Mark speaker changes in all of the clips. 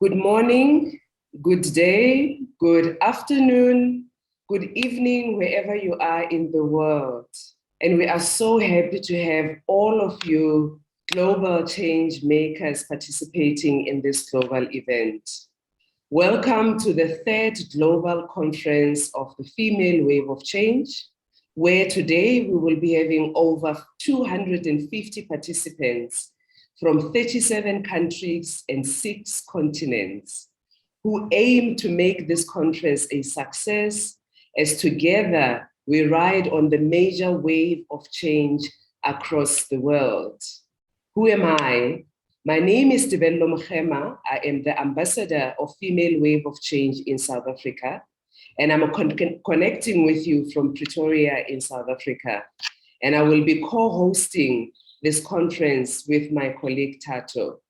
Speaker 1: Good morning, good day, good afternoon, good evening, wherever you are in the world. And we are so happy to have all of you global change makers participating in this global event. Welcome to the third global conference of the Female Wave of Change, where today we will be having over 250 participants from 37 countries and 6 continents who aim to make this conference a success as together we ride on the major wave of change across the world. Who am I? My name is Tebello Mkhema. I am the ambassador of Female Wave of Change in South Africa, and I'm connecting with you from Pretoria in South Africa. And I will be co-hosting this conference with my colleague Tato.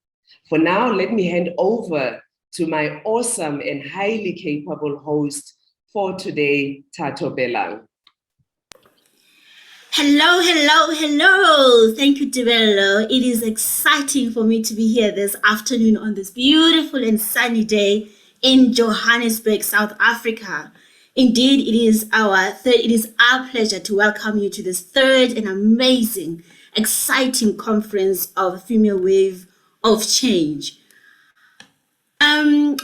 Speaker 1: For now, let me hand over to my awesome and highly capable host for today, Tato Belang.
Speaker 2: Hello. Thank you, Tebello. It is exciting for me to be here this afternoon on this beautiful and sunny day in Johannesburg, South Africa. Indeed, it is our pleasure to welcome you to this third and amazing, exciting conference of Female Wave of Change.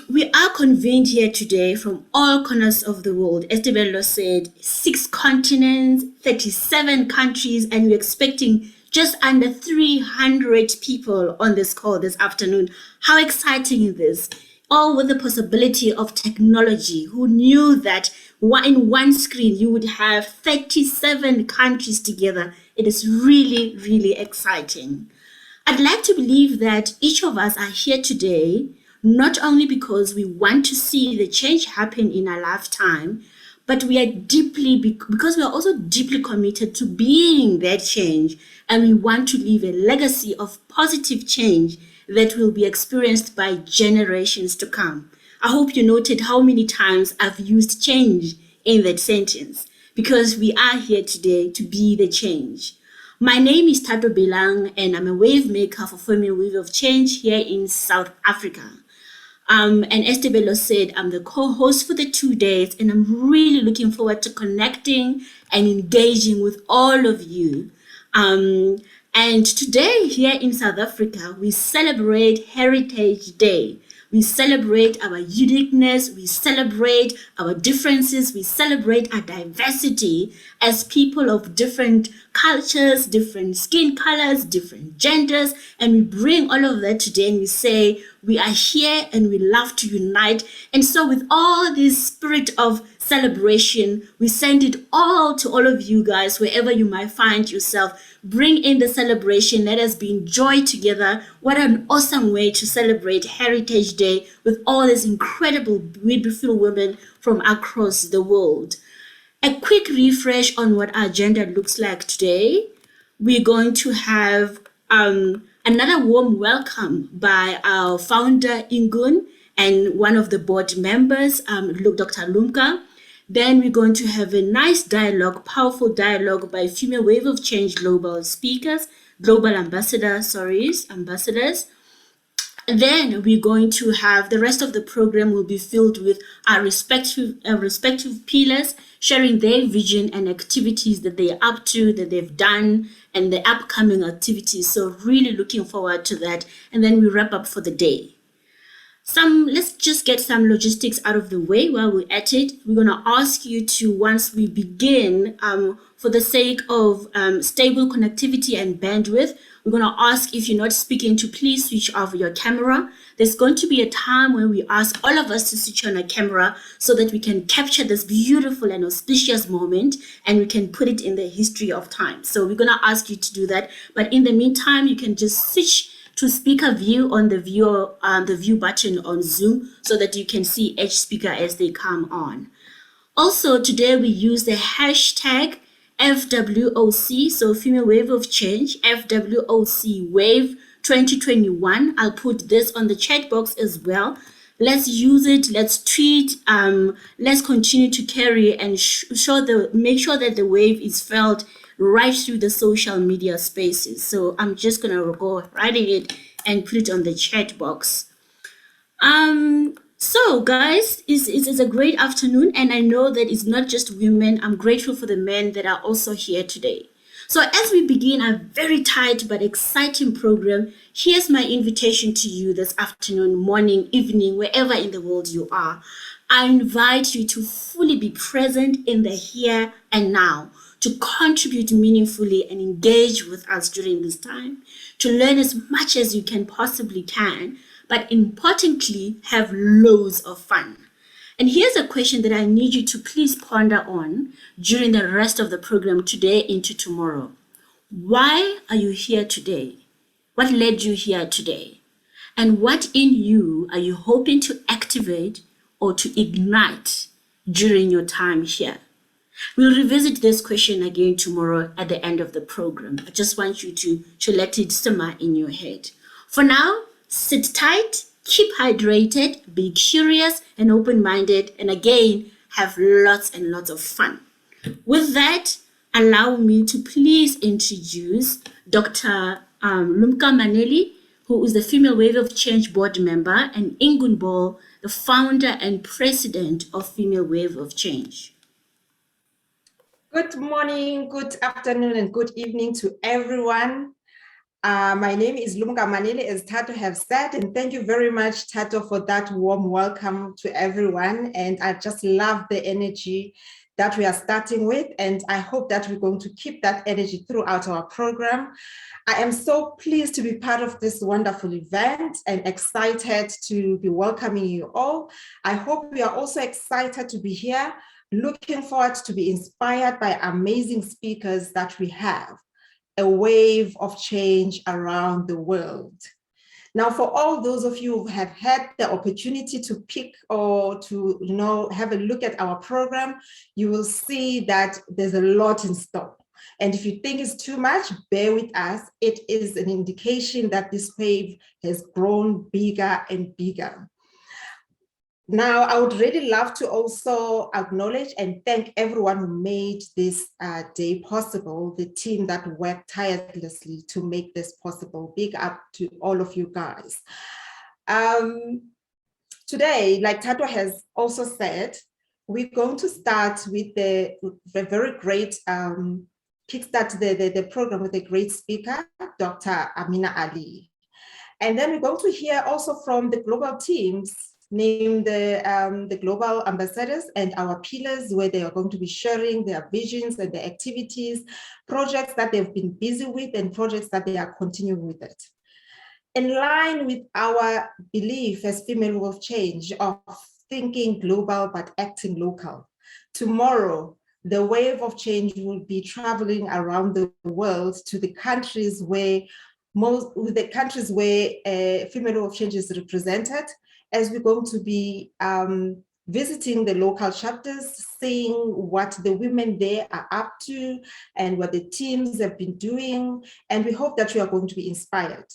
Speaker 2: We are convened here today from all corners of the world. As Tebello said, 6 continents, 37 countries, and we're expecting just under 300 people on this call this afternoon. How exciting is this? All with the possibility of technology. Who knew that in one screen you would have 37 countries together? It is really, really exciting. I'd like to believe that each of us are here today not only because we want to see the change happen in our lifetime, but we are because we are also deeply committed to being that change, and we want to leave a legacy of positive change that will be experienced by generations to come. I hope you noted how many times I've used change in that sentence, because we are here today to be the change. My name is Tato Belang, and I'm a wave maker for Female Wave of Change here in South Africa. And as Tebello said, I'm the co-host for the 2 days, and I'm really looking forward to connecting and engaging with all of you. And today here in South Africa, we celebrate Heritage Day. We celebrate our uniqueness, we celebrate our differences, we celebrate our diversity as people of different cultures, different skin colors, different genders, and we bring all of that today and we say we are here and we love to unite. And so with all this spirit of celebration, we send it all to all of you guys, wherever you might find yourself. Bring in the celebration. Let us be in joy together. What an awesome way to celebrate Heritage Day with all these incredible, beautiful women from across the world. A quick refresh on what our agenda looks like today. We're going to have another warm welcome by our founder, Ingun, and one of the board members, Dr. Lumka. Then we're going to have a nice dialogue, powerful dialogue by Female Wave of Change global ambassadors. Then we're going to have the rest of the program will be filled with our respective pillars, sharing their vision and activities that they're up to, that they've done, and the upcoming activities. So really looking forward to that. And then we wrap up for the day. Let's just get some logistics out of the way while we're at it. We're going to ask you to, once we begin, for the sake of stable connectivity and bandwidth, we're going to ask if you're not speaking to please switch off your camera. There's going to be a time when we ask all of us to switch on a camera so that we can capture this beautiful and auspicious moment and we can put it in the history of time. So we're going to ask you to do that. But in the meantime, you can just switch to speaker view on the view button on Zoom so that you can see each speaker as they come on. Also, today we use the hashtag FWOC, so Female Wave of Change, FWOC Wave 2021. I'll put this on the chat box as well. Let's use it, let's tweet, let's continue to carry and make sure that the wave is felt right through the social media spaces. So I'm just gonna go writing it and put it on the chat box. So guys, it's a great afternoon, and I know that it's not just women. I'm grateful for the men that are also here today. So as we begin a very tight but exciting program, here's my invitation to you this afternoon, morning, evening, wherever in the world you are. I invite you to fully be present in the here and now, to contribute meaningfully and engage with us during this time, to learn as much as you can possibly can, but importantly, have loads of fun. And here's a question that I need you to please ponder on during the rest of the program today into tomorrow. Why are you here today? What led you here today? And what in you are you hoping to activate or to ignite during your time here? We'll revisit this question again tomorrow at the end of the program. I just want you to let it simmer in your head. For now, sit tight, keep hydrated, be curious and open-minded, and again, have lots and lots of fun. With that, allow me to please introduce Dr. Lumka Maneli, who is the Female Wave of Change board member, and Ingun Ball, the founder and president of Female Wave of Change.
Speaker 3: Good morning, good afternoon, and good evening to everyone. My name is Lumka Maneli, as Tato have said, and thank you very much, Tato, for that warm welcome to everyone. And I just love the energy that we are starting with, and I hope that we're going to keep that energy throughout our program. I am so pleased to be part of this wonderful event and excited to be welcoming you all. I hope we are also excited to be here, looking forward to be inspired by amazing speakers that we have, a wave of change around the world. Now, for all those of you who have had the opportunity to pick or to have a look at our program, you will see that there's a lot in store. And if you think it's too much, bear with us. It is an indication that this wave has grown bigger and bigger. Now, I would really love to also acknowledge and thank everyone who made this day possible, the team that worked tirelessly to make this possible. Big up to all of you guys. Today, like Tato has also said, we're going to start with the very great, kickstart the program with a great speaker, Dr. Amina Ali. And then we're going to hear also from the global teams, named the global ambassadors and our pillars, where they are going to be sharing their visions and their activities, projects that they've been busy with and projects that they are continuing with it. In line with our belief as Female Wave of Change of thinking global but acting local, tomorrow the wave of change will be traveling around the world to the countries where Female Wave of Change is represented, as we're going to be visiting the local chapters, seeing what the women there are up to and what the teams have been doing. And we hope that you are going to be inspired.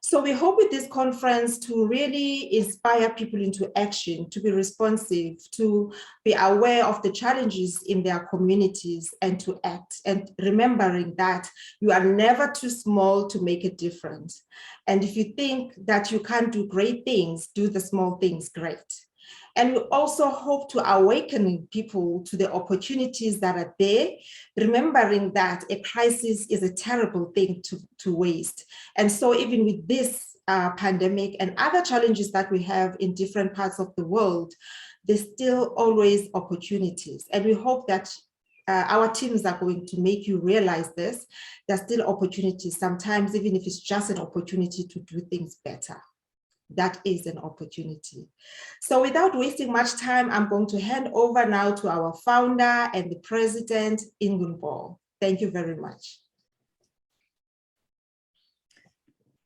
Speaker 3: So we hope with this conference to really inspire people into action, to be responsive, to be aware of the challenges in their communities and to act, and remembering that you are never too small to make a difference. And if you think that you can't do great things, do the small things great. And we also hope to awaken people to the opportunities that are there, remembering that a crisis is a terrible thing to waste. And so even with this pandemic and other challenges that we have in different parts of the world, there's still always opportunities. And we hope that our teams are going to make you realize this. There's still opportunities, sometimes even if it's just an opportunity to do things better. That is an opportunity. So without wasting much time, I'm going to hand over now to our founder and the president, Ingun Ball. Thank you very much.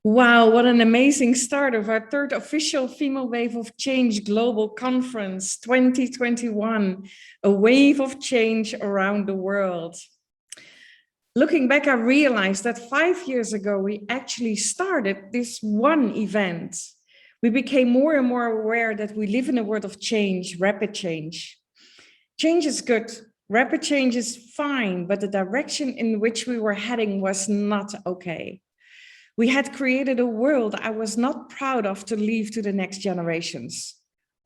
Speaker 4: Wow, what an amazing start of our third official Female Wave of Change Global Conference 2021, a wave of change around the world. Looking back, I realized that 5 years ago, we actually started this one event. We became more and more aware that we live in a world of change, rapid change. Change is good, rapid change is fine, but the direction in which we were heading was not okay. We had created a world I was not proud of to leave to the next generations.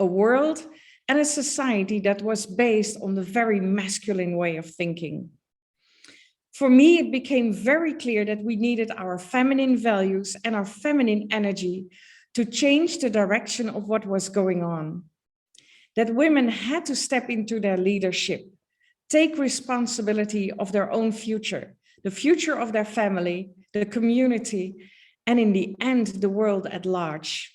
Speaker 4: A world and a society that was based on the very masculine way of thinking. For me, it became very clear that we needed our feminine values and our feminine energy to change the direction of what was going on. That women had to step into their leadership, take responsibility of their own future, the future of their family, the community, and in the end, the world at large.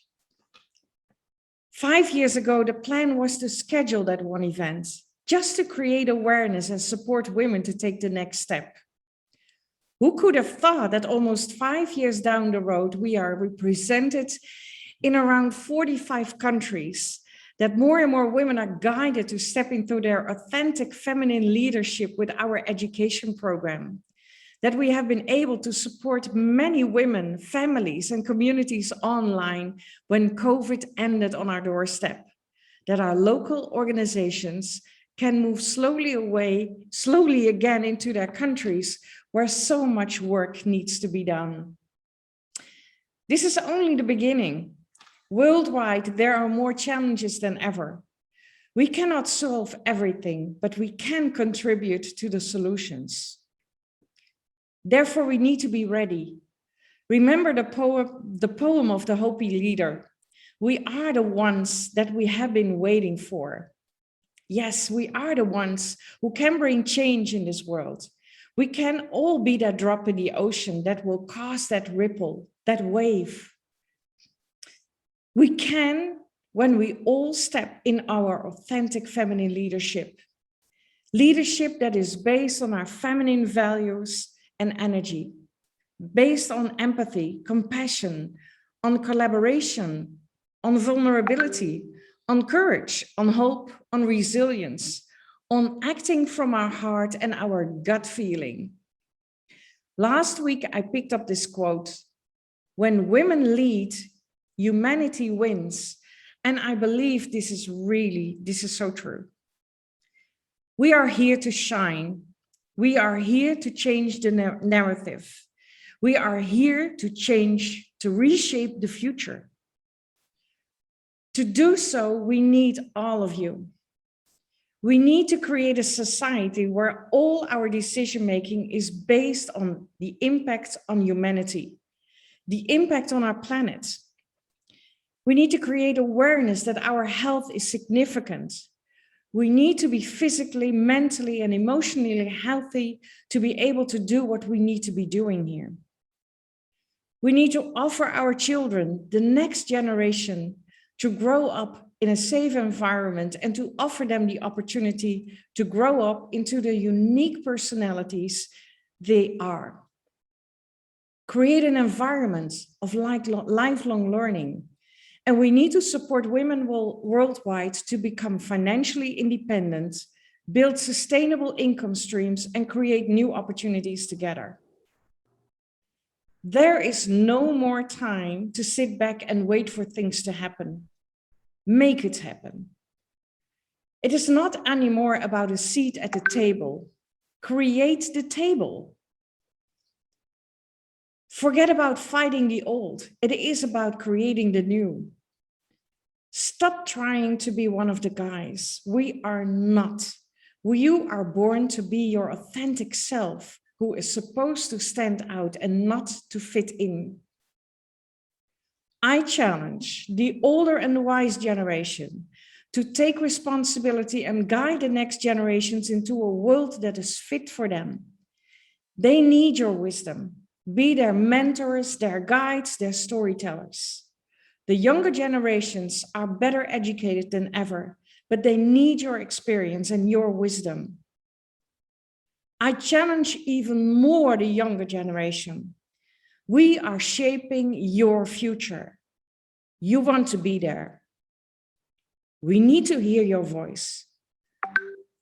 Speaker 4: 5 years ago, the plan was to schedule that one event, just to create awareness and support women to take the next step. Who could have thought that almost 5 years down the road, we are represented in around 45 countries, that more and more women are guided to step into their authentic feminine leadership with our education program, that we have been able to support many women, families, and communities online when COVID ended on our doorstep, that our local organizations can move slowly again into their countries where so much work needs to be done. This is only the beginning. Worldwide, there are more challenges than ever. We cannot solve everything, but we can contribute to the solutions. Therefore, we need to be ready. Remember the poem of the Hopi leader. We are the ones that we have been waiting for. Yes, we are the ones who can bring change in this world. We can all be that drop in the ocean that will cause that ripple, that wave. We can when we all step in our authentic feminine leadership. Leadership that is based on our feminine values and energy, based on empathy, compassion, on collaboration, on vulnerability, on courage, on hope, on resilience, on acting from our heart and our gut feeling. Last week, I picked up this quote, "When women lead, humanity wins." And I believe this is so true. We are here to shine. We are here to change the narrative. We are here to change, to reshape the future. To do so, we need all of you. We need to create a society where all our decision-making is based on the impact on humanity, the impact on our planet. We need to create awareness that our health is significant. We need to be physically, mentally, and emotionally healthy to be able to do what we need to be doing here. We need to offer our children, the next generation, to grow up in a safe environment and to offer them the opportunity to grow up into the unique personalities they are. Create an environment of lifelong learning. And we need to support women worldwide to become financially independent, build sustainable income streams, and create new opportunities together. There is no more time to sit back and wait for things to happen. Make it happen. It is not anymore about a seat at the table. Create the table. Forget about fighting the old. It is about creating the new. Stop trying to be one of the guys. We are not. You are born to be your authentic self, who is supposed to stand out and not to fit in. I challenge the older and wise generation to take responsibility and guide the next generations into a world that is fit for them. They need your wisdom. Be their mentors, their guides, their storytellers. The younger generations are better educated than ever, but they need your experience and your wisdom. I challenge even more the younger generation. We are shaping your future. You want to be there. We need to hear your voice.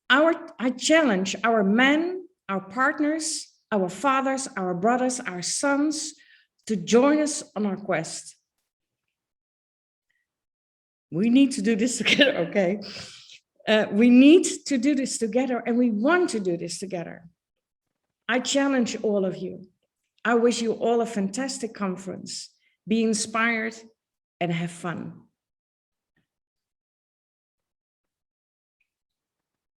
Speaker 4: I challenge our men, our partners, our fathers, our brothers, our sons to join us on our quest. We need to do this together, okay? We need to do this together and we want to do this together. I challenge all of you. I wish you all a fantastic conference. Be inspired and have fun.